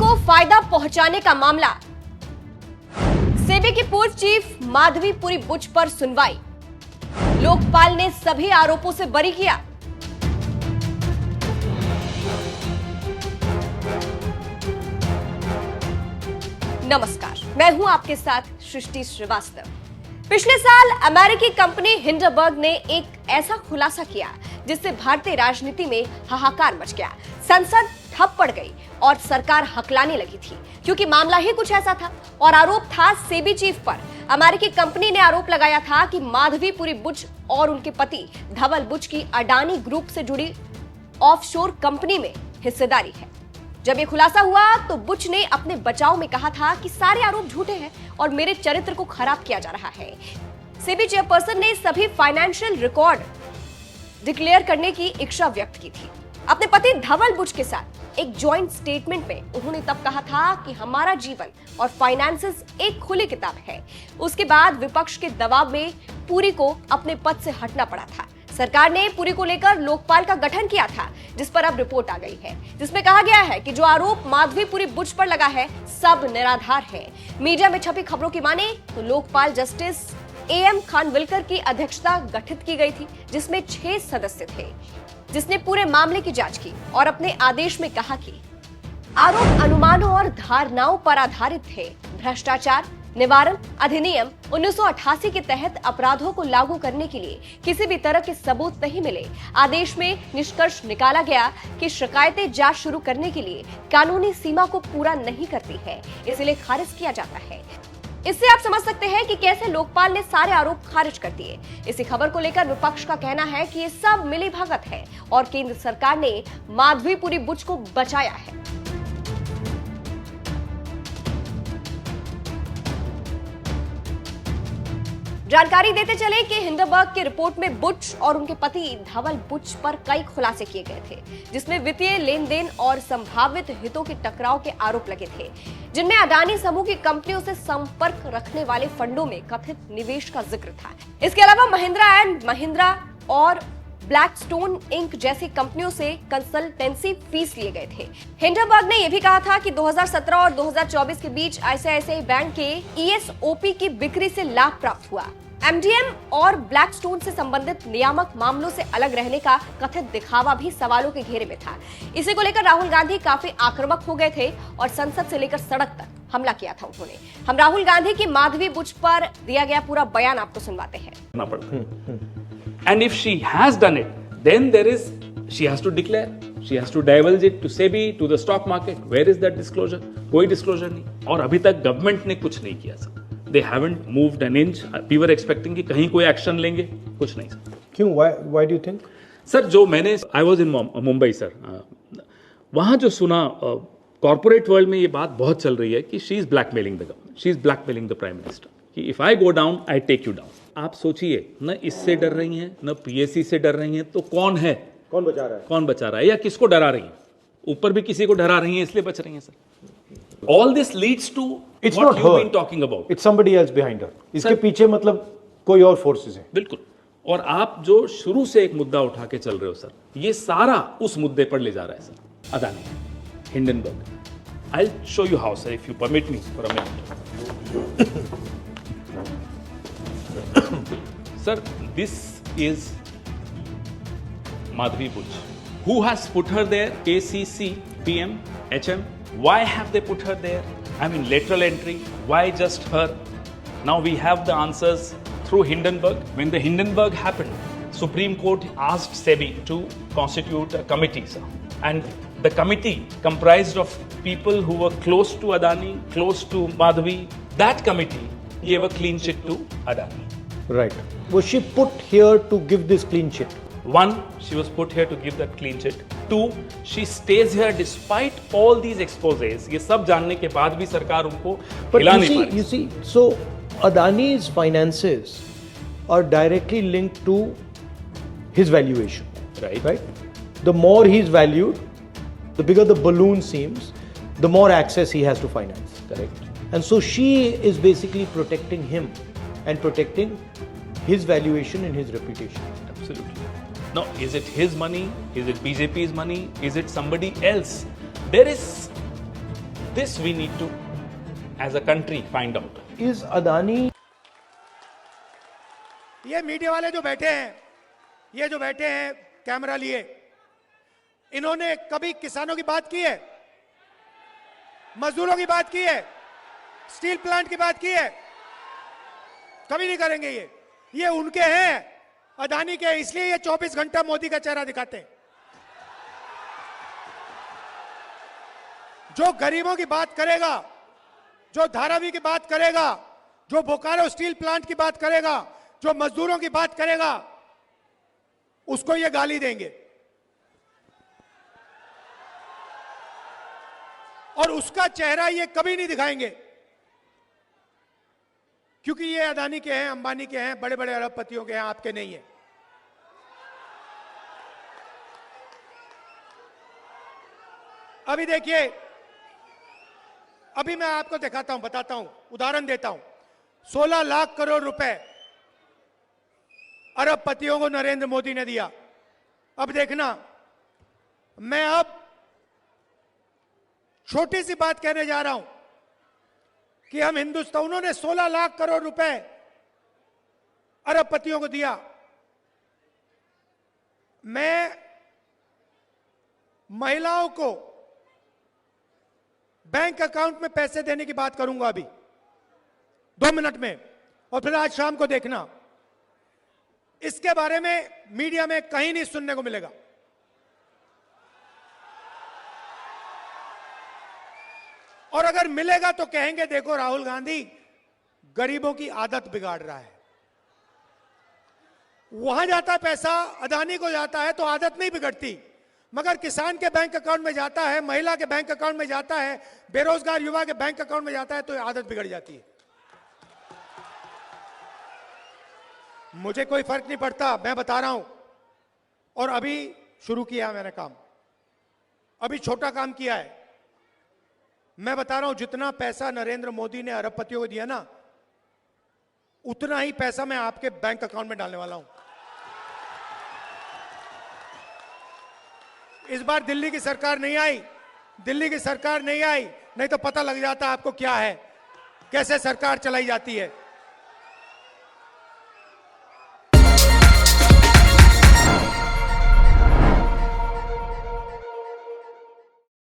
को फायदा पहुंचाने का मामला। सेबी की पूर्व चीफ माधवी पुरी बुच पर सुनवाई। लोकपाल ने सभी आरोपों से बरी किया। नमस्कार, मैं हूं आपके साथ सृष्टि श्रीवास्तव। पिछले साल अमेरिकी कंपनी हिंडनबर्ग ने एक ऐसा खुलासा किया जिससे भारतीय राजनीति में हाहाकार मच गया। संसद ठप पड़ गई और सरकार हकलाने लगी थी, क्योंकि मामला ही कुछ ऐसा था और आरोप था सेबी चीफ पर। अमेरिकी कंपनी ने आरोप लगाया था कि माधवी पुरी बुच और उनके पति धवल बुच की अडानी ग्रुप से जुड़ी ऑफशोर कंपनी में हिस्सेदारी है। जब ये खुलासा हुआ तो बुच ने अपने बचाव में कहा था कि सारे आरोप झूठे हैं और मेरे चरित्र को खराब किया जा रहा है। सेबी चेयरपर्सन ने सभी फाइनेंशियल रिकॉर्ड डिक्लेयर करने की इच्छा व्यक्त की थी। अपने पति धवल बुच के साथ एक जॉइंट स्टेटमेंट में उन्होंने तब कहा था कि हमारा जीवन और फाइनेंसेस एक खुली किताब है। उसके बाद विपक्ष के दबाव में पुरी को अपने पद से हटना पड़ा था। सरकार ने पुरी को लेकर लोकपाल का गठन किया था, जिस पर अब रिपोर्ट आ गई है, जिसमें कहा गया है कि जो आरोप माधवी पुरी बुच पर लगा है सब निराधार है। मीडिया में छपी खबरों की माने तो लोकपाल जस्टिस एएम खानविलकर की अध्यक्षता गठित की गई थी, जिसमें 6 सदस्य थे, जिसने पूरे मामले की जांच की और अपने आदेश में कहा कि आरोप अनुमानों और धारणाओं पर आधारित थे। भ्रष्टाचार निवारण अधिनियम 1988 के तहत अपराधों को लागू करने के लिए किसी भी तरह के सबूत नहीं मिले। आदेश में निष्कर्ष निकाला गया कि शिकायतें जांच शुरू करने के लिए कानूनी सीमा को पूरा नहीं करती है, इसलिए खारिज किया जाता है। इससे आप समझ सकते हैं कि कैसे लोकपाल ने सारे आरोप खारिज कर दिए। इसी खबर को लेकर विपक्ष का कहना है कि ये सब मिलीभगत है और केंद्र सरकार ने माधवी पुरी बुच को बचाया है। जानकारी देते चले कि हिंडनबर्ग की रिपोर्ट में बुच और उनके पति धवल बुच पर कई खुलासे किए गए थे, जिसमें वित्तीय लेन देन और संभावित हितों के टकराव के आरोप लगे थे, जिनमें अडानी समूह की कंपनियों से संपर्क रखने वाले फंडों में कथित निवेश का जिक्र था। इसके अलावा महिंद्रा एंड महिंद्रा और ब्लैकस्टोन इंक जैसी कंपनियों से कंसल्टेंसी फीस लिए गए थे। हिंडनबर्ग ने यह भी कहा था कि 2017 और 2024 के बीच आईसीआईसीआई बैंक के ईएसओपी की बिक्री से लाभ प्राप्त हुआ। एमडीएम और ब्लैकस्टोन से संबंधित नियामक मामलों से अलग रहने का कथित दिखावा भी सवालों के घेरे में था। इसी को लेकर राहुल गांधी काफी आक्रामक हो गए थे और संसद से लेकर सड़क तक हमला किया था उन्होंने। हम राहुल गांधी की माधवी बुच पर दिया गया पूरा बयान आपको सुनवाते हैं। And if she has done it, then she has to declare, she has to divulge it to SEBI, to the stock market. Where is that disclosure? कोई disclosure नहीं। और अभी तक गवर्नमेंट ने कुछ नहीं किया sir. They haven't moved an inch. We were expecting कि कहीं कोई एक्शन लेंगे, कुछ नहीं सर। क्यों? Why do you think? Sir जो मैंने I was in Mumbai sir, वहाँ जो सुना कॉर्पोरेट वर्ल्ड में ये बात बहुत चल रही है कि she is blackmailing the government, she is blackmailing the prime minister कि if I go down, I take you down। आप सोचिए, न इससे डर रही हैं, न पीएससी से डर रही हैं, तो कौन है? कौन बचा रहा है? कौन बचा रहा है या किसको डरा रही हैं? ऊपर भी किसी को डरा रही हैं, इसलिए बच रही हैं sir. All this leads to what you've been talking about. It's somebody else behind her. इसके पीछे मतलब कोई और फोर्सेस हैं। बिल्कुल। और आप जो शुरू से एक मुद्दा उठा के चल रहे हो सर, ये सारा उस मुद्दे पर ले जा रहा है sir. Adani, Hindenburg. I'll show you how, sir, if you permit me for a minute. Sir, this is Madhvi Buch. Who has put her there? KCC, PM, HM. Why have they put her there? I mean, lateral entry. Why just her? Now we have the answers through Hindenburg. When the Hindenburg happened, Supreme Court asked SEBI to constitute a committee, sir. And the committee comprised of people who were close to Adani, close to Madhvi. That committee gave a clean chit to Adani. Right. Was she put here to give this clean chit? One, she was put here to give that clean chit. Two, she stays here despite all these exposés. ये सब जानने के बाद भी सरकार उनको हिला नहीं पा रही। You see, so Adani's finances are directly linked to his valuation. Right. The more he's valued, the bigger the balloon seems, the more access he has to finance. Correct. And so she is basically protecting him and protecting his valuation and his reputation. Absolutely. Now, is it his money? Is it BJP's money? Is it somebody else? There This we need to, as a country, find out. Is Adani ये media वाले जो बैठे हैं camera लिए, इन्होंने कभी किसानों की बात की है, मजदूरों की बात की है, स्टील प्लांट की बात की है? कभी नहीं करेंगे। ये उनके हैं, अदानी के, इसलिए ये 24 घंटा मोदी का चेहरा दिखाते हैं। जो गरीबों की बात करेगा, जो धारावी की बात करेगा, जो बोकारो स्टील प्लांट की बात करेगा, जो मजदूरों की बात करेगा, उसको ये गाली देंगे और उसका चेहरा ये कभी नहीं दिखाएंगे, क्योंकि ये अदानी के हैं, अंबानी के हैं, बड़े बड़े अरबपतियों के हैं, आपके नहीं है। अभी देखिए, अभी मैं आपको दिखाता हूं, बताता हूं, उदाहरण देता हूं। 16 लाख करोड़ रुपए अरबपतियों को नरेंद्र मोदी ने दिया। अब देखना, मैं अब छोटी सी बात कहने जा रहा हूं कि हम हिंदुस्तान, उन्होंने 16 लाख करोड़ रुपए अरबपतियों को दिया। मैं महिलाओं को बैंक अकाउंट में पैसे देने की बात करूंगा अभी 2 मिनट में, और फिर आज शाम को देखना, इसके बारे में मीडिया में कहीं नहीं सुनने को मिलेगा। और अगर मिलेगा तो कहेंगे देखो राहुल गांधी गरीबों की आदत बिगाड़ रहा है। वहां जाता पैसा, अदानी को जाता है तो आदत नहीं बिगड़ती, मगर किसान के बैंक अकाउंट में जाता है, महिला के बैंक अकाउंट में जाता है, बेरोजगार युवा के बैंक अकाउंट में जाता है तो आदत बिगड़ जाती है। मुझे कोई फर्क नहीं पड़ता, मैं बता रहा हूं। और अभी शुरू किया मैंने काम, अभी छोटा काम किया है। मैं बता रहा हूं, जितना पैसा नरेंद्र मोदी ने अरबपतियों को दिया ना, उतना ही पैसा मैं आपके बैंक अकाउंट में डालने वाला हूं। इस बार दिल्ली की सरकार नहीं आई, दिल्ली की सरकार नहीं आई, नहीं तो पता लग जाता आपको क्या है, कैसे सरकार चलाई जाती है।